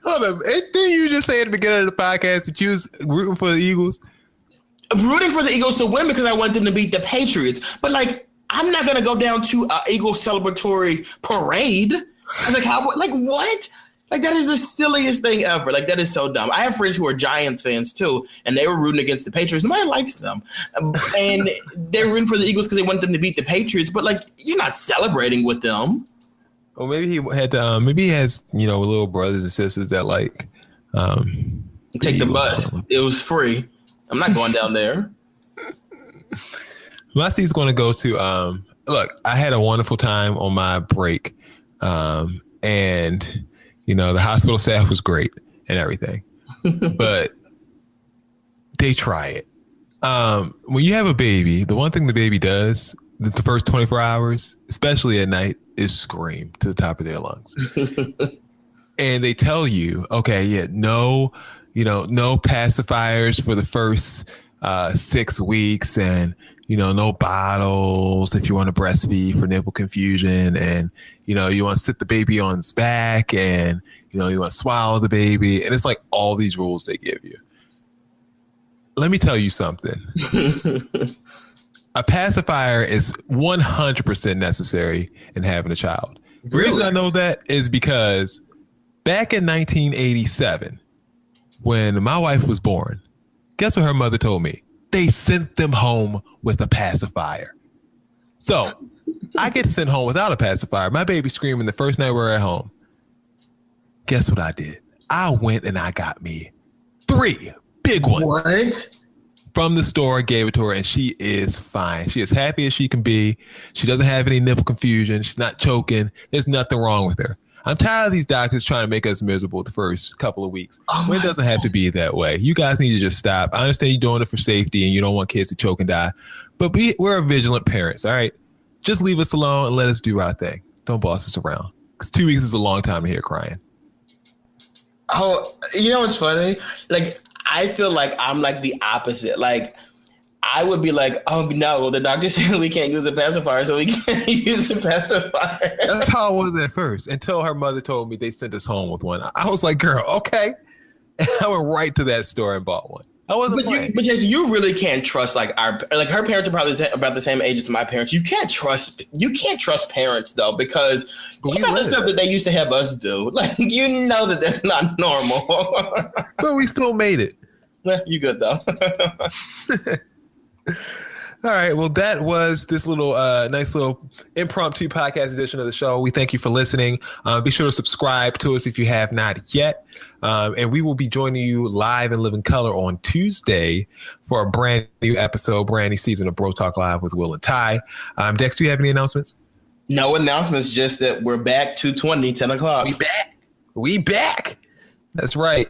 Speaker 1: Hold on. Didn't you just say at the beginning of the podcast that you was rooting for the Eagles?
Speaker 4: Rooting for the Eagles to win because I want them to beat the Patriots. But like, I'm not gonna go down to an Eagles celebratory parade. I was like, how? Like, what? Like, that is the silliest thing ever. Like, that is so dumb. I have friends who are Giants fans, too, and they were rooting against the Patriots. Nobody likes them. And they're rooting for the Eagles because they want them to beat the Patriots. But, like, you're not celebrating with them.
Speaker 1: Well, maybe he had maybe he has, you know, little brothers and sisters that, like,
Speaker 4: take the bus. It was free. I'm not going down there.
Speaker 1: My seat's going to go to, look, I had a wonderful time on my break. And, you know, the hospital staff was great and everything, but they try it. When you have a baby, the one thing the baby does the first 24 hours, especially at night, is scream to the top of their lungs. And they tell you, okay, yeah, no pacifiers for the first 6 weeks, and, you know, no bottles if you want to breastfeed for nipple confusion, and, you know, you want to sit the baby on its back, and, you know, you want to swallow the baby. And it's like all these rules they give you. Let me tell you something. A pacifier is 100% necessary in having a child. The reason I know that is because back in 1987, when my wife was born, guess what her mother told me? They sent them home with a pacifier. So I get sent home without a pacifier. My baby screaming the first night we were at home. Guess what I did? I went and I got me 3 big ones.
Speaker 4: What?
Speaker 1: From the store, gave it to her, and she is fine. She is happy as she can be. She doesn't have any nipple confusion. She's not choking. There's nothing wrong with her. I'm tired of these doctors trying to make us miserable the first couple of weeks. It doesn't have to be that way. You guys need to just stop. I understand you're doing it for safety and you don't want kids to choke and die, but we're vigilant parents, all right? Just leave us alone and let us do our thing. Don't boss us around, because 2 weeks is a long time to hear crying.
Speaker 4: Oh, you know what's funny? Like, I feel like I'm like the opposite. Like, I would be like, oh, no, the doctor said we can't use a pacifier, so we can't use a pacifier.
Speaker 1: That's how I was at first, until her mother told me they sent us home with one. I was like, girl, okay. And I went right to that store and bought one. I wasn't playing.
Speaker 4: But just, you really can't trust, like, her parents are probably about the same age as my parents. You can't trust parents, though, because think about the stuff that they used to have us do. Like, you know that that's not normal.
Speaker 1: But we still made it.
Speaker 4: You good, though.
Speaker 1: All right. Well, that was this little nice little impromptu podcast edition of the show. We thank you for listening. Be sure to subscribe to us if you have not yet. And we will be joining you live in living color on Tuesday for a brand new episode, brand new season of Bro Talk Live with Will and Ty. Dex, do you have any announcements?
Speaker 4: No announcements, just that we're back 2:20, 10 o'clock.
Speaker 1: We back. That's right.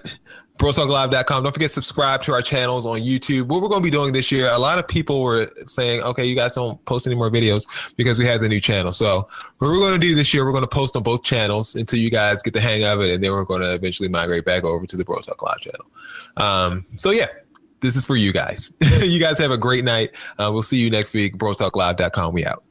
Speaker 1: BroTalkLive.com. Don't forget to subscribe to our channels on YouTube. What we're going to be doing this year, a lot of people were saying, okay, you guys don't post any more videos because we have the new channel. So what we're going to do this year, we're going to post on both channels until you guys get the hang of it, and then we're going to eventually migrate back over to the Bro Talk Live channel. So yeah, this is for you guys. You guys have a great night. We'll see you next week. BroTalkLive.com. We out.